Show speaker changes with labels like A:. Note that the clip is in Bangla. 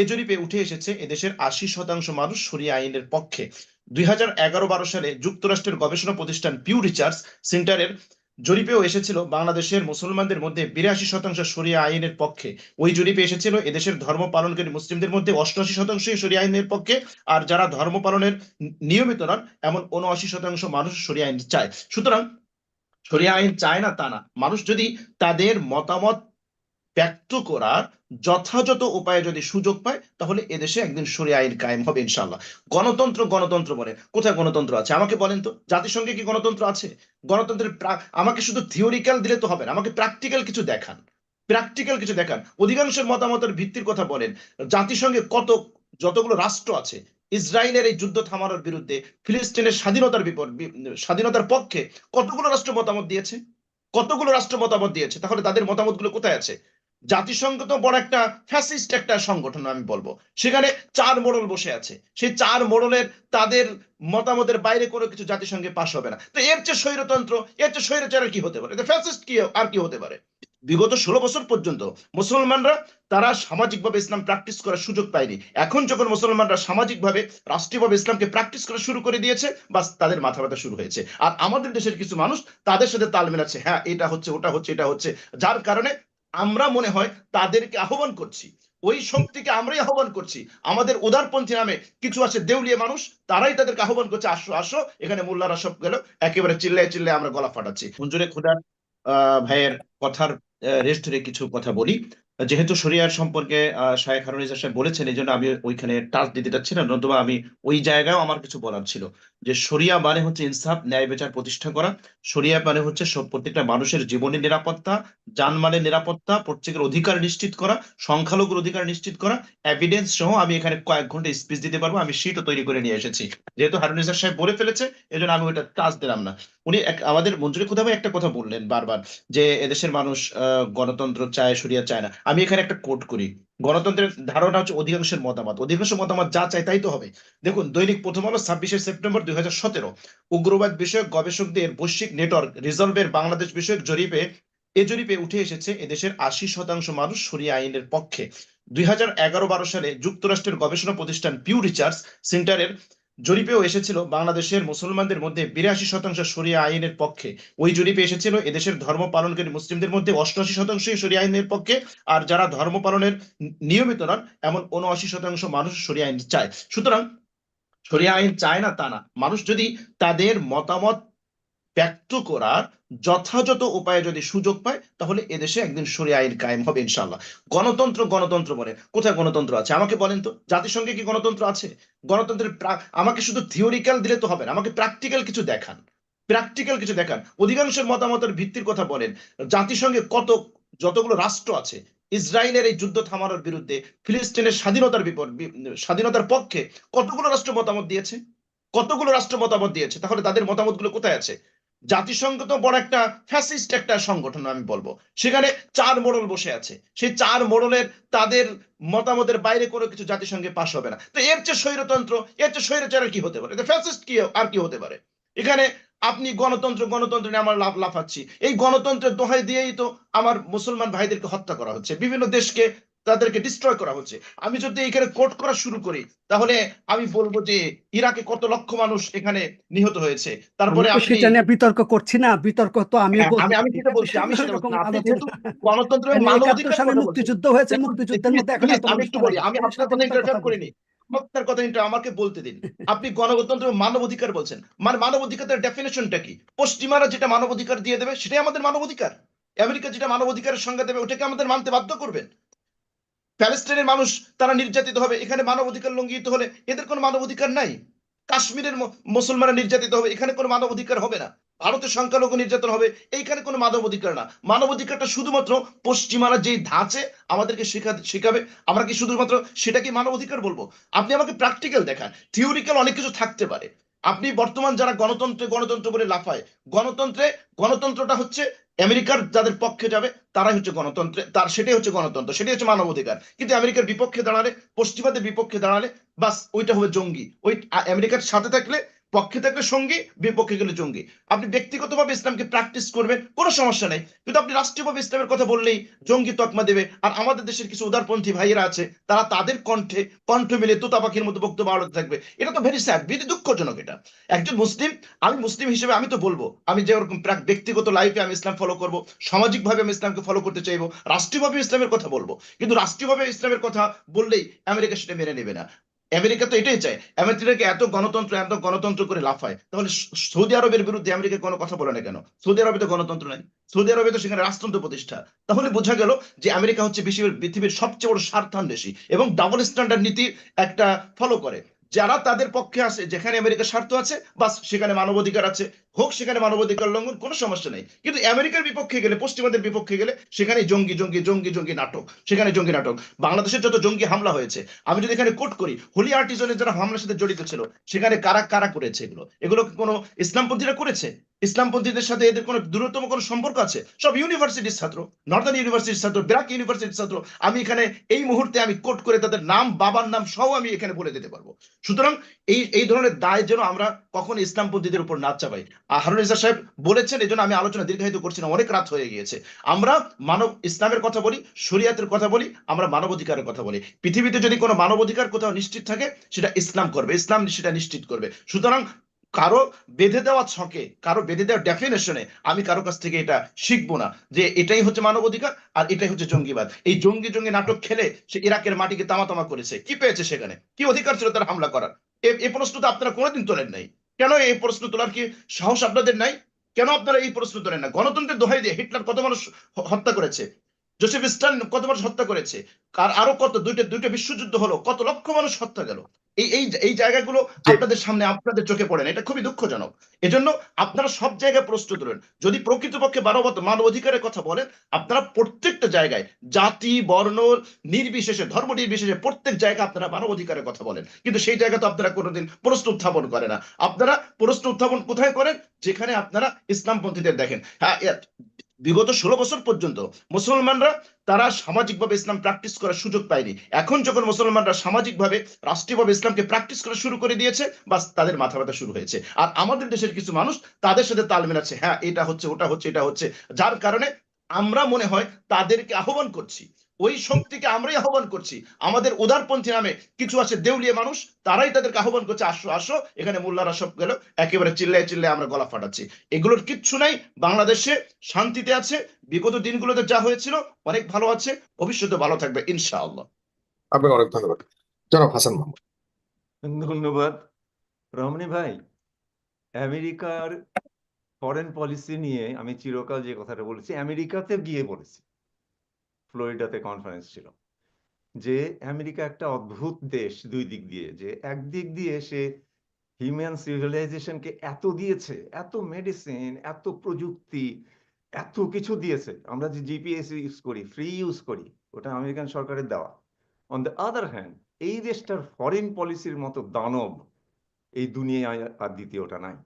A: এ জরিপে উঠে এসেছে এদেশের ৮০% মানুষ শরিয়া আইনের পক্ষে। ২০১১-১২ সালে যুক্তরাষ্ট্রের গবেষণা প্রতিষ্ঠান পিউ রিসার্চ সেন্টারের জরিপেও এসেছিল বাংলাদেশের মুসলমানদের মধ্যে ৮২% শরিয়া আইনের পক্ষে। ওই জরিপে এসেছিল এদেশের ধর্ম পালনকারী মুসলিমদের মধ্যে ৮৮% শরিয়া আইনের পক্ষে, আর যারা ধর্ম পালনের নিয়মিত নন এমন ৭৯% মানুষ শরিয়া আইন চায়। সুতরাং শরিয়া আইন চায় না তা না, মানুষ যদি তাদের মতামত ব্যক্ত করার যথাযথ উপায়ে যদি সুযোগ পায় তাহলে এদেশে একদিন শরিয়া আইন কায়েম হবে ইনশাল্লাহ। গণতন্ত্র গণতন্ত্র বলে, কোথায় গণতন্ত্র আছে আমাকে বলেন তো? জাতিসংঘে কি গণতন্ত্র আছে? গণতন্ত্রের আমাকে শুধু থিওরিক্যাল দিলে তো হবে না, আমাকে প্র্যাকটিক্যাল কিছু দেখান। প্র্যাকটিক্যাল কিছু দেখান। অধিকাংশের মতামতের ভিত্তির কথা বলেন। জাতিসংঘে যতগুলো রাষ্ট্র আছে, ইসরায়েলের এই যুদ্ধ থামানোর বিরুদ্ধে, ফিলিস্তিনের স্বাধীনতার পক্ষে কতগুলো রাষ্ট্র মতামত দিয়েছে? কতগুলো রাষ্ট্র মতামত দিয়েছে? তাহলে তাদের মতামতগুলো কোথায় আছে? জাতিসংঘ তো বড় একটা ফ্যাসিস্ট একটা সংগঠন আমি বলবো। সেখানে ৪ মোড়ল বসে আছে, সেই ৪ মোড়লের তাদের মতামতের বাইরে কোনো কিছু জাতিসংঘে পাশ হবে না। তো এর চেয়ে স্বৈরতন্ত্র, এর চেয়ে স্বৈরাচার কি হতে পারে? ফ্যাসিস্ট কি আর কি হতে পারে? বিগত ১৬ বছর পর্যন্ত মুসলমানরা তারা সামাজিকভাবে ইসলাম প্র্যাকটিস করার সুযোগ পায়নি। এখন যখন মুসলমানরা সামাজিকভাবে রাষ্ট্রীয়ভাবে ইসলামকে প্র্যাকটিস করা শুরু করে দিয়েছে, বাস তাদের মাথা ব্যথা শুরু হয়েছে। আর আমাদের দেশের কিছু মানুষ তাদের সাথে তাল মেলাচ্ছে, হ্যাঁ এটা হচ্ছে, ওটা হচ্ছে, এটা হচ্ছে, যার কারণে আমরা মনে হয় তাদেরকে আহ্বান করছি, ওই শক্তিকে আমরাই আহ্বান করছি। আমাদের উদারপন্থী নামে কিছু আছে দেউলিয়া মানুষ, তারাই তাদেরকে আহ্বান করছে, আসো আসো এখানে মোল্লারা সব গেল, একেবারে চিল্লায় চিল্লায় আমরা গলা ফাটাচ্ছি। মঞ্জুরে খুদার ভাইয়ের কথার রেশ ধরে কিছু কথা বলি। যেহেতু শরিয়ার সম্পর্কে শায়েখ হারুন ইসা সাহেব বলেছেন, এই জন্য আমি ওইখানে টাচ দিতে চাচ্ছি না, নতুবা আমি ওই জায়গায় আমার কিছু বলার ছিল। যে শরিয়া মানে হচ্ছে ইনসাফ, ন্যায় বিচার প্রতিষ্ঠা করা। শরিয়া মানে হচ্ছে সব প্রত্যেকটা মানুষের জীবনের নিরাপত্তা, জানমালের নিরাপত্তা, প্রত্যেকের অধিকার নিশ্চিত করা, সংখ্যালঘুর অধিকার নিশ্চিত করা। এভিডেন্স সহ আমি এখানে কয়েক ঘন্টা স্পিচ দিতে পারবো, আমি শিটও তৈরি করে নিয়ে এসেছি। যেহেতু হারুন ইসা সাহেব বলে ফেলেছে, এই জন্য আমি ওইটা টাচ দিলাম না। উনি আমাদের মঞ্জুরি খুদা ভাই একটা কথা বললেন বারবার, যে এদেশের মানুষ গণতন্ত্র চায়, শরিয়া চায় না। আমি এখানে একটা কোট করি, গণতন্ত্রের ধারণা হচ্ছে অধিকাংশের মতামত, অধিকাংশ মতামত যা চায় তাই তো হবে। দেখুন, দৈনিক প্রথম আলো ২৬শে সেপ্টেম্বর ২০১৭ উগ্রবাদ বিষয়ক গবেষকদের বৈশ্বিক নেটওয়ার্ক রিজলভের বাংলাদেশ বিষয়ক এ জরিপে উঠে এসেছে এদেশের ৮০% মানুষ শরিয়া আইনের পক্ষে। ২০১১-১২ সালে যুক্তরাষ্ট্রের গবেষণা প্রতিষ্ঠান পিউ রিসার্চ সেন্টারের জরিপেও এসেছিল বাংলাদেশের মুসলমানদের মধ্যে ৮২% শরিয়া আইনের পক্ষে। ওই জরিপে এসেছিল এদেশের ধর্ম পালনকারী মুসলিমদের মধ্যে ৮৮% শরিয়া আইনের পক্ষে, আর যারা ধর্ম পালনের নিয়মিত নন এমন ৭৯% মানুষ শরিয়া আইন চায়। সুতরাং শরিয়া আইন চায় না তা না, মানুষ যদি তাদের মতামত ব্যক্ত করার যথাযথ উপায়ে যদি সুযোগ পায় তাহলে এদেশে একদিন শরিয়া আইন কায়েম হবে ইনশাল্লাহ। গণতন্ত্র গণতন্ত্র বলে, কোথায় গণতন্ত্র আছে আমাকে বলেন তো? জাতিসংঘে কি গণতন্ত্র আছে? গণতন্ত্রের আমাকে শুধু থিওরিক্যাল দিলে তো হবে না, আমাকে প্র্যাকটিক্যাল কিছু দেখান। প্র্যাকটিক্যাল কিছু দেখান। অধিকাংশের মতামতের ভিত্তির কথা বলেন। জাতিসংঘে যতগুলো রাষ্ট্র আছে, ইসরায়েলের এই যুদ্ধ থামানোর বিরুদ্ধে, ফিলিস্তিনের স্বাধীনতার পক্ষে কতগুলো রাষ্ট্র মতামত দিয়েছে? কতগুলো রাষ্ট্র মতামত দিয়েছে? তাহলে তাদের মতামতগুলো কোথায় আছে? জাতিসংঘ তো বড় একটা ফ্যাসিস্ট একটা সংগঠন আমি বলবো। সেখানে ৪ মোড়ল বসে আছে, সেই ৪ মোড়লের তাদের মতামতের বাইরে কোনো কিছু জাতিসংঘে পাশ হবে না। তো এর চেয়ে স্বৈরতন্ত্র, এর চেয়ে স্বৈরাচার কি হতে পারে? ফ্যাসিস্ট কি আর কি হতে পারে? এখানে আপনি গণতন্ত্র গণতন্ত্র নিয়ে আমার লাফাচ্ছি, এই গণতন্ত্রের দোহাই দিয়েই তো আমার মুসলমান ভাইদেরকে হত্যা করা হচ্ছে, বিভিন্ন দেশকে তাদেরকে ডিস্ট্রয় করা হচ্ছে। আমি যদি এখানে কোট করা শুরু করি তাহলে আমি বলবো যে ইরাকে কত লক্ষ মানুষ এখানে নিহত হয়েছে।
B: আমি
A: তারপরে
B: তো
A: আপনি,
B: সেটা নিয়ে বিতর্ক করছি না, বিতর্ক তো আমিও
A: হ্যাঁ,
B: বলতে
A: আমি
B: পারি,
A: সেটা
B: এটা
A: বলছি,
B: বিষয়
A: আমি
B: না,
A: সেটা বলছি
B: এরকম
A: না। আপনি
B: আলোচনা।
A: যেহেতু গণতন্ত্র এবং
B: এখানে
A: মানবাধিকার
B: ৭১ সালে
A: কথা বলছেন,
B: মুক্তিযুদ্ধ হয়েছে,
A: দেখুন
B: মুক্তিযুদ্ধের
A: প্লিজ
B: মধ্যে এখন
A: প্লিজ
B: এত
A: আমি
B: মানুষ
A: একটু
B: মারা
A: বলি,
B: গেছে,
A: আমি
B: এই
A: আপনার কথা
B: স্বাধীনতার কথা
A: ইন্টারফেয়ার
B: বলি।
A: করিনি, আপনার কথা আমাকে বলতে দিন। আপনি গণতন্ত্র এবং মানবাধিকার বলছেন, মানে মানবাধিকারের ডেফিনেশনটা কি? পশ্চিমারা যেটা মানবাধিকার দিয়ে দেবে সেটাই আমাদের মানবাধিকার? আমেরিকা যেটা মানবাধিকারের সংজ্ঞা দেবে ওটাকে আমাদের মানতে বাধ্য করবেন? প্যালেস্টাইনের মানুষ তারা নির্যাতিত হবে, এখানে মানবাধিকার লঙ্ঘিত হলে এদের কোনো মানবাধিকার নাই? কাশ্মীরের মুসলমানরা নির্যাতিত হবে, এখানে কোনো মানবাধিকার হবে না? ভারতের সংখ্যালঘু নির্যাতন হবে, এইখানে কোনো মানবাধিকার না? মানবাধিকারটা শুধুমাত্র পশ্চিমারা যেই ধাঁচে আমাদেরকে শেখাবে, আমরা কি শুধুমাত্র সেটাকে মানবাধিকার বলবো? আপনি আমাকে প্র্যাকটিক্যাল দেখান। থিওরিক্যাল অনেক কিছু থাকতে পারে। আপনি বর্তমান যারা গণতন্ত্রে গণতন্ত্র বলে লাফায়, গণতন্ত্রটা হচ্ছে আমেরিকার যাদের পক্ষে যাবে তারাই হচ্ছে গণতন্ত্রে, সেটাই হচ্ছে গণতন্ত্র, সেটাই হচ্ছে মানবাধিকার। কিন্তু আমেরিকার বিপক্ষে দাঁড়ালে, পশ্চিমাদের বিপক্ষে দাঁড়ালে, বাস ওইটা হবে জঙ্গি। ওই আমেরিকার সাথে থাকলে পক্ষে থাকলে সঙ্গী, বিপক্ষে গেলে জঙ্গি। আপনি ব্যক্তিগতভাবে ইসলামকে প্র্যাকটিস করবেন, কোনো সমস্যা নেই, কিন্তু আপনি রাষ্ট্রীয়ভাবে ইসলামের কথা বললেই জঙ্গি তকমা দেবে। আর আমাদের দেশের কিছু উদারপন্থী ভাইয়েরা আছে, তারা তাদের কণ্ঠে কণ্ঠ মিলে তোতা পাখির মতো বক্তব্য আড়তে থাকবে। এটা তো ভেরি স্যাড, ভেরি দুঃখজনক। এটা একজন মুসলিম, আমি মুসলিম হিসেবে আমি তো বলবো, আমি যে ওরকম ব্যক্তিগত লাইফে আমি ইসলাম ফলো করব, সামাজিকভাবে আমি ইসলামকে ফলো করতে চাইবো, রাষ্ট্রীয়ভাবে ইসলামের কথা বলবো, কিন্তু রাষ্ট্রীয়ভাবে ইসলামের কথা বললেই আমেরিকা সেটা মেনে নেবে না। আমেরিকা তো এটাই চায়, আমেরিকাকে এত গণতন্ত্র করে লাফায়, তাহলে সৌদি আরবের বিরুদ্ধে আমেরিকা কোনো কথা বলে না কেন? সৌদি আরবে তো গণতন্ত্র নাই, সৌদি আরবে তো সেখানে রাজতন্ত্র প্রতিষ্ঠা। তাহলে বোঝা গেল যে আমেরিকা হচ্ছে পৃথিবীর সবচেয়ে বড় স্বার্থান্বেষী এবং ডাবল স্ট্যান্ডার্ড নীতি একটা ফলো করে। যারা তাদের পক্ষে আসে, যেখানে আমেরিকার স্বার্থ আছে বাস সেখানে মানবাধিকার আছে, হোক সেখানে মানবাধিকার লঙ্ঘন, কোনো সমস্যা নেই। কিন্তু আমেরিকার বিপক্ষে গেলে, পশ্চিমাদের বিপক্ষে গেলে সেখানে জঙ্গি জঙ্গি জঙ্গি জঙ্গি নাটক, সেখানে জঙ্গি নাটক। বাংলাদেশের যত জঙ্গি হামলা হয়েছে, আমি যদি এখানে কোট করি, হোলি আর্টিজনের যারা হামলার সাথে জড়িত ছিল, সেখানে কারা কারা করেছে এগুলো? এগুলো কি কোনো ইসলামপন্থীরা করেছে? ইসলামপন্থীদের সাথে এদের কোনো দূরতম কোনো সম্পর্ক আছে? সব ইউনিভার্সিটির ছাত্র, নর্দার্ন ইউনিভার্সিটির ছাত্র, ব্র্যাক ইউনিভার্সিটির ছাত্র। আমি এখানে এই মুহূর্তে আমি কোট করে তাদের নাম, বাবার নাম সহ আমি এখানে বলে দিতে পারবো। সুতরাং এই ধরনের দায় যেন আমরা কখনো ইসলামপন্থীদের উপর না চাপাই। হারুন ইসা সাহেব বলেছেন, এই জন্য আমি আলোচনা দীর্ঘায়িত করছি না, অনেক রাত হয়ে গিয়েছে। আমরা ইসলামের কথা বলি, শরিয়াতের কথা বলি, আমরা মানবাধিকারের কথা বলি। পৃথিবীতে যদি কোনো মানবাধিকার কোথাও নিশ্চিত থাকে, সেটা ইসলাম করবে, ইসলাম সেটা নিশ্চিত করবে। সুতরাং কারো বেঁধে দেওয়া ছকে, কারো বেঁধে দেওয়া ডেফিনেশনে আমি কারো কাছ থেকে এটা শিখবো না যে এটাই হচ্ছে মানবাধিকার আর এটাই হচ্ছে জঙ্গিবাদ। এই জঙ্গি জঙ্গি নাটক খেলে সে ইরাকের মাটিকে তামা করেছে, কি পেয়েছে সেখানে? কি অধিকার ছিল তার হামলা করার? এই প্রশ্ন তো আপনারা কোনোদিন তোলেন নাই। কেন এই প্রশ্ন তোলার কি সাহস আপনাদের নাই? কেন আপনারা এই প্রশ্ন তোলেন না? গণতন্ত্রের দোহাই দিয়ে হিটলার কত মানুষ হত্যা করেছে, জোসেফ স্টালিন কত মানুষ হত্যা করেছে, আর আরো কত দুইটা বিশ্বযুদ্ধ হলো, কত লক্ষ মানুষ হত্যা গেল। এই জায়গাগুলো
C: জি।
A: আপনাদের সামনে, আপনাদের চোখে পড়ে না, এটা খুবই দুঃখজনক। এজন্য আপনারা সব জায়গায় প্রস্তুত রয়েন। যদি প্রকৃতপক্ষে মানবাধিকারের কথা বলেন, আপনারা প্রত্যেকটা জায়গায় জাতি বর্ণ নির্বিশেষে, ধর্ম নির্বিশেষে প্রত্যেক জায়গায় আপনারা মানবাধিকারের কথা বলেন, কিন্তু সেই জায়গা তো আপনারা কোনোদিন প্রশ্ন উত্থাপন করে না। আপনারা প্রশ্ন উত্থাপন কোথায় করেন? যেখানে আপনারা ইসলামপন্থীদের দেখেন। হ্যাঁ, বিগত 16 বছর পর্যন্ত মুসলমানরা তারা সামাজিকভাবে ইসলাম প্র্যাকটিস করার সুযোগ পায়নি। এখন যখন মুসলমানরা সামাজিকভাবে, রাষ্ট্রীয়ভাবে ইসলামকে প্র্যাকটিস করা শুরু করে দিয়েছে, বাস তাদের মাথা ব্যথা শুরু হয়েছে। আর আমাদের দেশের কিছু মানুষ তাদের সাথে তাল মেলাচ্ছে, হ্যাঁ এটা হচ্ছে, ওটা হচ্ছে, এটা হচ্ছে, যার কারণে আমরা মনে হয় তাদেরকে আহ্বান করছি, ওই শক্তিকে আমরাই আহ্বান করছি। আমাদের উদারপন্থী নামে কিছু আছে দেউলিয়া মানুষ, তারাই তাদেরকে আহ্বান করছে, আসো আসো এখানে, মোল্লারা সব গেল, একেবারে চিল্লায় চিল্লায় আমরা গলা ফাটাচ্ছি। এগুলোর কিচ্ছু নাই। বাংলাদেশে শান্তিতে আছে, বিগত দিনগুলোতে যা হয়েছিল অনেক ভালো আছে, ভবিষ্যতে ভালো থাকবে ইনশাআল্লাহ।
C: আপনাকে অনেক ধন্যবাদ। জনাব হাসান মাহমুদ।
D: ধন্যবাদ রমণী ভাই। আমেরিকার ফরেন পলিসি নিয়ে আমি চিরকাল যে কথাটা বলেছি, আমেরিকাতে গিয়ে বলেছি, ফ্লোরিডাতে কনফারেন্স ছিল, যে আমেরিকা একটা অদ্ভুত দেশ দুই দিক দিয়ে। যে একদিক দিয়ে সে হিউম্যান সিভিলাইজেশনকে এত দিয়েছে, এত মেডিসিন, এত প্রযুক্তি, এত কিছু দিয়েছে। আমরা যে জিপিএস ইউজ করি, ফ্রি ইউজ করি, ওটা আমেরিকান সরকারের দেওয়া। অন দ্য আদার হ্যান্ড, এই দেশটার ফরেন পলিসির মতো দানব এই দুনিয়ায় আর দ্বিতীয়টা নাই।